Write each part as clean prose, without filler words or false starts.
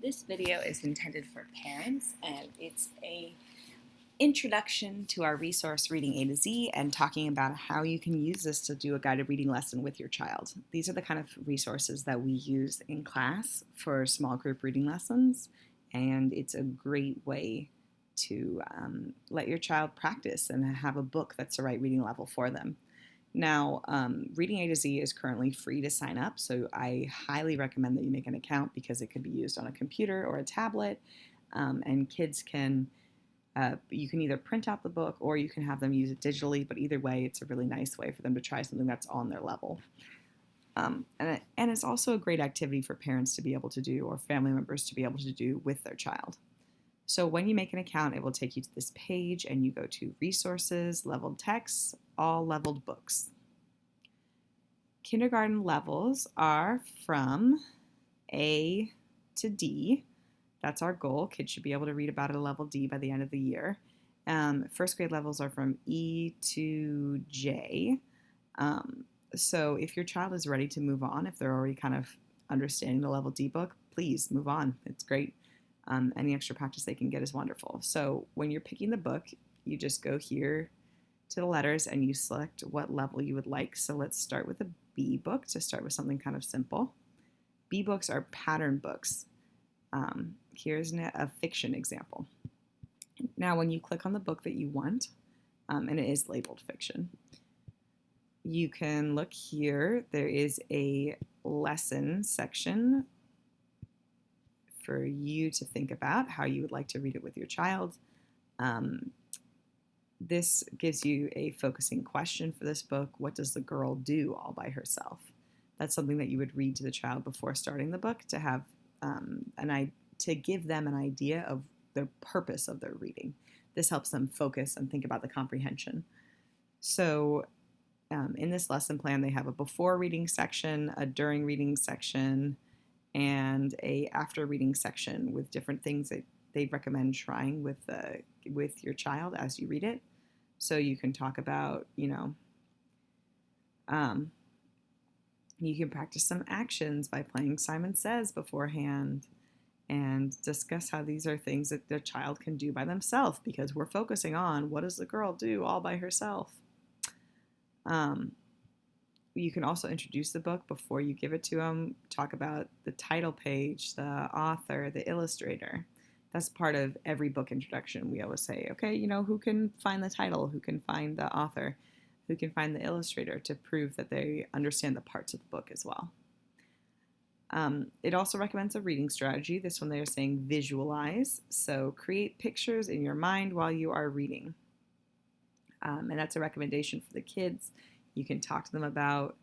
This video is intended for parents, and it's a introduction to our resource Reading A to Z and talking about how you can use this to do a guided reading lesson with your child. These are the kind of resources that we use in class for small group reading lessons, and it's a great way to let your child practice and have a book that's the right reading level for them. Now, Reading A to Z is currently free to sign up, so I highly recommend that you make an account because it can be used on a computer or a tablet, and kids can. You can either print out the book or you can have them use it digitally, but either way, it's a really nice way for them to try something that's on their level. And it's also a great activity for parents to be able to do or family members to be able to do with their child. So when you make an account, it will take you to this page and you go to Resources, Leveled Texts, All Leveled Books. Kindergarten levels are from A to D. That's our goal. Kids should be able to read about at a level D by the end of the year. First grade levels are from E to J. So if your child is ready to move on, if they're already kind of understanding the level D book, please move on. It's great. Any extra practice they can get is wonderful. So when you're picking the book, you just go here to the letters and you select what level you would like. So let's start with a B book to start with something kind of simple. B books are pattern books. Here's a fiction example. Now, when you click on the book that you want, and it is labeled fiction, you can look here. There is a lesson section for you to think about how you would like to read it with your child. This gives you a focusing question for this book. What does the girl do all by herself? That's something that you would read to the child before starting the book to have to give them an idea of the purpose of their reading. This helps them focus and think about the comprehension. So in this lesson plan, they have a before reading section, a during reading section, and a after reading section with different things that they recommend trying with your child as you read it. So you can talk about, you can practice some actions by playing Simon Says beforehand and discuss how these are things that their child can do by themselves because we're focusing on what does the girl do all by herself. You can also introduce the book before you give it to them. Talk about the title page, the author, the illustrator. That's part of every book introduction. We always say, okay, who can find the title, who can find the author, who can find the illustrator to prove that they understand the parts of the book as well. It also recommends a reading strategy. This one they're saying visualize. So create pictures in your mind while you are reading. And that's a recommendation for the kids. You can talk to them about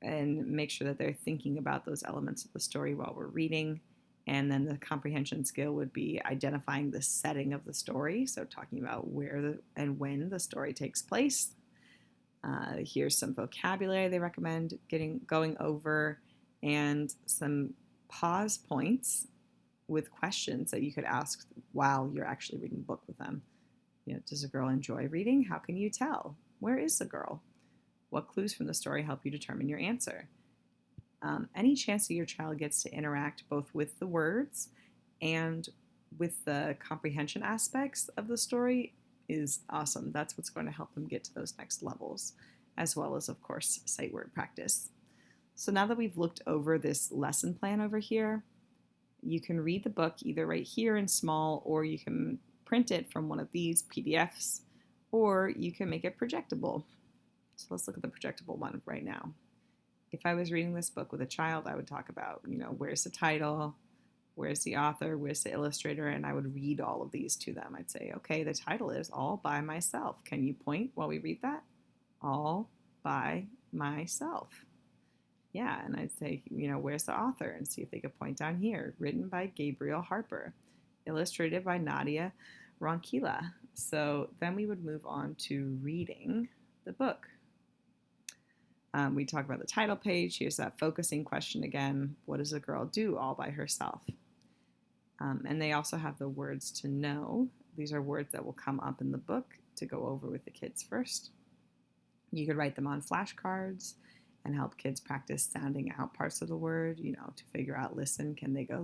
and make sure that they're thinking about those elements of the story while we're reading. And then the comprehension skill would be identifying the setting of the story. So talking about where and when the story takes place. Here's some vocabulary they recommend going over and some pause points with questions that you could ask while you're actually reading the book with them. Does a girl enjoy reading? How can you tell? Where is the girl? What clues from the story help you determine your answer? Any chance that your child gets to interact both with the words and with the comprehension aspects of the story is awesome. That's what's going to help them get to those next levels, as well as, of course, sight word practice. So now that we've looked over this lesson plan over here, you can read the book either right here in small, or you can print it from one of these PDFs, or you can make it projectable. So let's look at the projectable one right now. If I was reading this book with a child, I would talk about, where's the title, where's the author, where's the illustrator, and I would read all of these to them. I'd say, okay, the title is All by Myself. Can you point while we read that? All by myself. Yeah, and I'd say, where's the author? And see if they could point down here. Written by Gabriel Harper. Illustrated by Nadia Ronquilla. So then we would move on to reading the book. We talk about the title page. Here's that focusing question again. What does a girl do all by herself? And they also have the words to know. These are words that will come up in the book to go over with the kids first. You could write them on flashcards and help kids practice sounding out parts of the word, to figure out listen. Can they go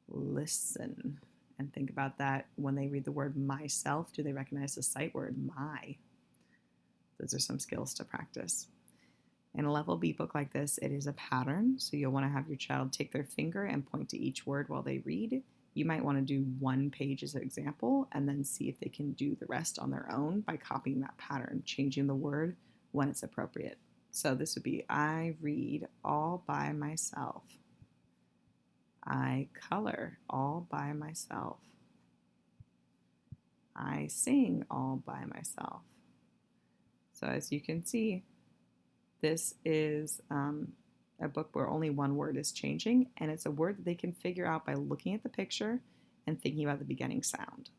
listen? And think about that when they read the word myself. Do they recognize the sight word my? Those are some skills to practice. In a level B book like this, it is a pattern. So you'll want to have your child take their finger and point to each word while they read. You might want to do one page as an example and then see if they can do the rest on their own by copying that pattern, changing the word when it's appropriate. So this would be, I read all by myself. I color all by myself. I sing all by myself. So as you can see, this is a book where only one word is changing, and it's a word that they can figure out by looking at the picture and thinking about the beginning sound.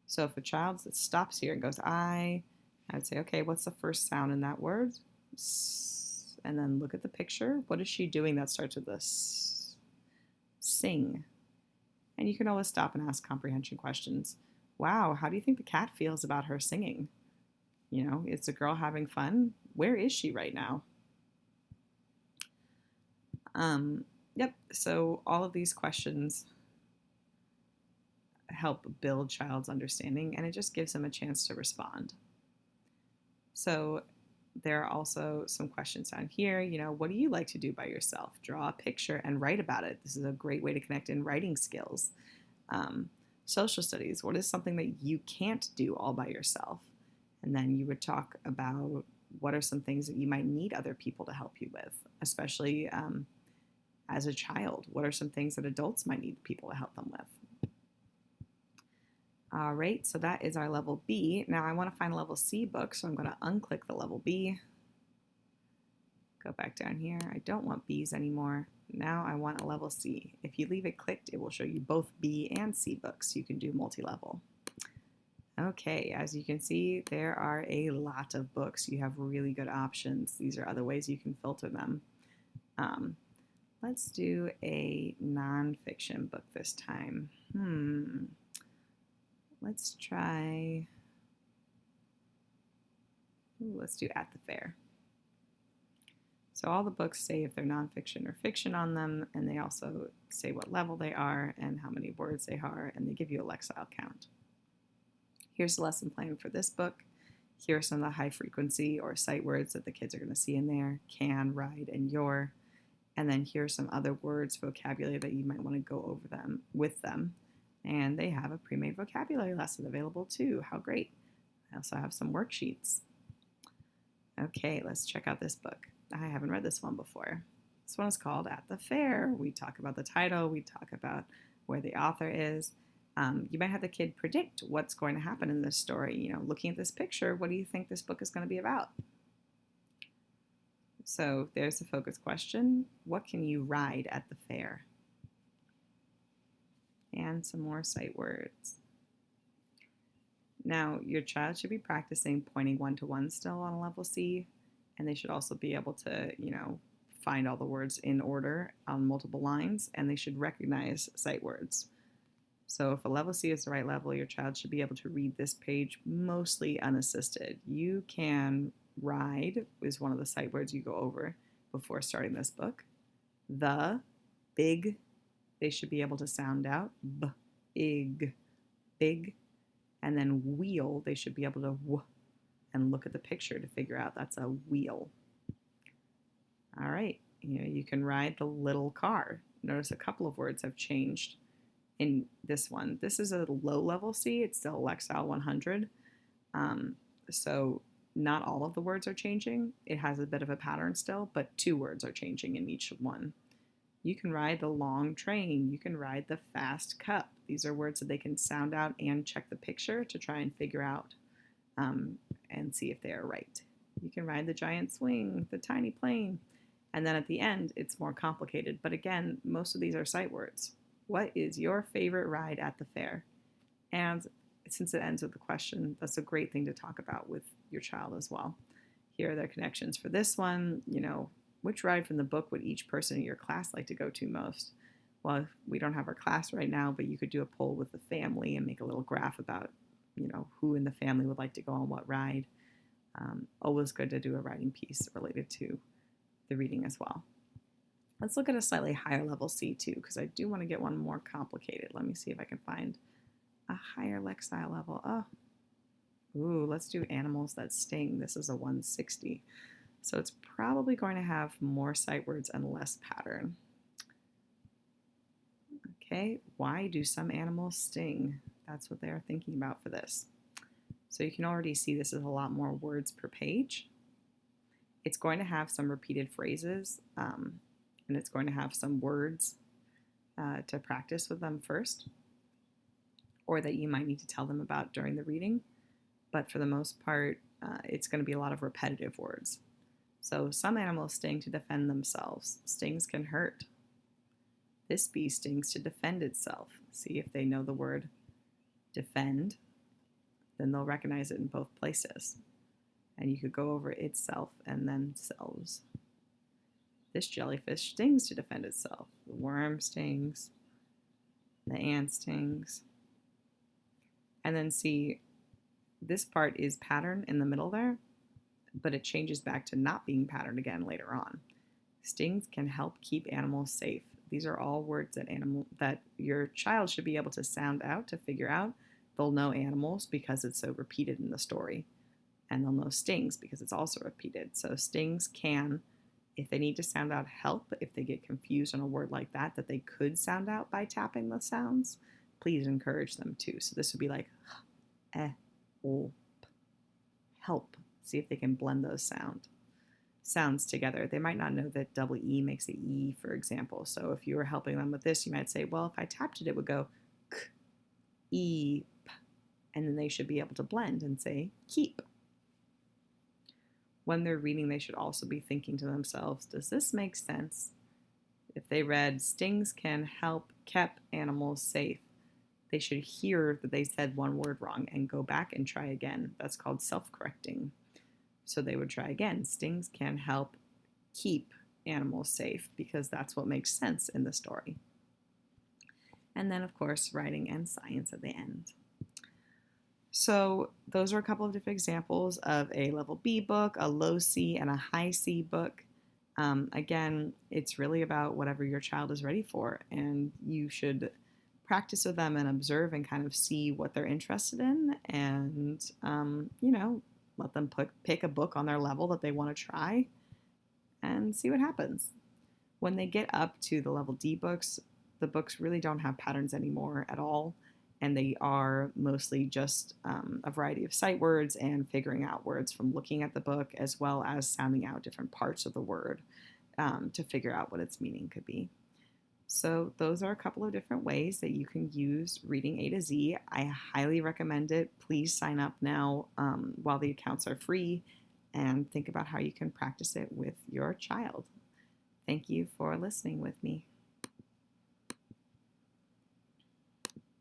So if a child stops here and goes, I would say, okay, what's the first sound in that word? And then look at the picture. What is she doing that starts with this? Sing. And you can always stop and ask comprehension questions. Wow, how do you think the cat feels about her singing? It's a girl having fun. Where is she right now? Yep, so all of these questions help build child's understanding, and it just gives them a chance to respond. So there are also some questions down here. What do you like to do by yourself? Draw a picture and write about it. This is a great way to connect in writing skills. Social studies, what is something that you can't do all by yourself? And then you would talk about what are some things that you might need other people to help you with, especially as a child. What are some things that adults might need people to help them with? All right, so that is our level B. Now I want to find a level C book, so I'm going to unclick the level B. Go back down here. I don't want B's anymore. Now I want a level C. If you leave it clicked, it will show you both B and C books. You can do multi-level. Okay, as you can see, there are a lot of books. You have really good options. These are other ways you can filter them. Let's do a nonfiction book this time. Let's try, let's do At the Fair. So all the books say if they're nonfiction or fiction on them, and they also say what level they are and how many words they are, and they give you a lexile count. Here's the lesson plan for this book. Here are some of the high frequency or sight words that the kids are going to see in there: can, ride, and your. And then here are some other words, vocabulary that you might want to go over them with them. And they have a pre-made vocabulary lesson available too. How great. I also have some worksheets. Okay, let's check out this book. I haven't read this one before. This one is called At the Fair. We talk about the title. We talk about where the author is. You might have the kid predict what's going to happen in this story. Looking at this picture, what do you think this book is going to be about? So there's the focus question. What can you ride at the fair? And some more sight words. Now, your child should be practicing pointing one-to-one still on a level C, and they should also be able to, find all the words in order on multiple lines, and they should recognize sight words. So if a level C is the right level, your child should be able to read this page mostly unassisted. You can ride is one of the sight words you go over before starting this book. The, big, they should be able to sound out. Big, big. And then wheel, they should be able to w and look at the picture to figure out that's a wheel. All right, you can ride the little car. Notice a couple of words have changed in this one. This is a low level C. It's still Lexile 100. So not all of the words are changing. It has a bit of a pattern still, but 2 words are changing in each one. You can ride the long train. You can ride the fast cup. These are words that they can sound out and check the picture to try and figure out and see if they are right. You can ride the giant swing, the tiny plane. And then at the end, it's more complicated. But again, most of these are sight words. What is your favorite ride at the fair? And since it ends with the question, that's a great thing to talk about with your child as well. Here are their connections for this one. Which ride from the book would each person in your class like to go to most? Well, we don't have our class right now, but you could do a poll with the family and make a little graph about, who in the family would like to go on what ride. Always good to do a writing piece related to the reading as well. Let's look at a slightly higher level C2 because I do want to get one more complicated. Let me see if I can find a higher Lexile level. Oh, ooh, let's do animals that sting. This is a 160. So it's probably going to have more sight words and less pattern. Okay, why do some animals sting? That's what they are thinking about for this. So you can already see this is a lot more words per page. It's going to have some repeated phrases, and it's going to have some words to practice with them first, or that you might need to tell them about during the reading. But for the most part, it's going to be a lot of repetitive words. So some animals sting to defend themselves. Stings can hurt. This bee stings to defend itself. See if they know the word defend, then they'll recognize it in both places. And you could go over itself and then selves. This jellyfish stings to defend itself. The worm stings. The ant stings. And then see, this part is pattern in the middle there, but it changes back to not being patterned again later on. Stings can help keep animals safe. These are all words that your child should be able to sound out to figure out. They'll know animals because it's so repeated in the story. And they'll know stings because it's also repeated. So stings can, if they need to sound out, help. If they get confused on a word like that they could sound out by tapping the sounds, please encourage them to. So this would be like, help. See if they can blend those sounds together. They might not know that double E makes an E, for example. So if you were helping them with this, you might say, well, if I tapped it, it would go k, E, p, and then they should be able to blend and say keep. When they're reading, they should also be thinking to themselves, does this make sense? If they read, stings can help keep animals safe, they should hear that they said one word wrong and go back and try again. That's called self-correcting. So they would try again. Stings can help keep animals safe because that's what makes sense in the story. And then, of course, writing and science at the end. So those are a couple of different examples of a level B book, a low C, and a high C book. Again, it's really about whatever your child is ready for, and you should practice with them and observe and kind of see what they're interested in, and let them pick a book on their level that they want to try and see what happens. When they get up to the level D books, the books really don't have patterns anymore at all, and they are mostly just a variety of sight words and figuring out words from looking at the book, as well as sounding out different parts of the word to figure out what its meaning could be. So those are a couple of different ways that you can use Reading A to Z. I highly recommend it. Please sign up now while the accounts are free and think about how you can practice it with your child. Thank you for listening with me.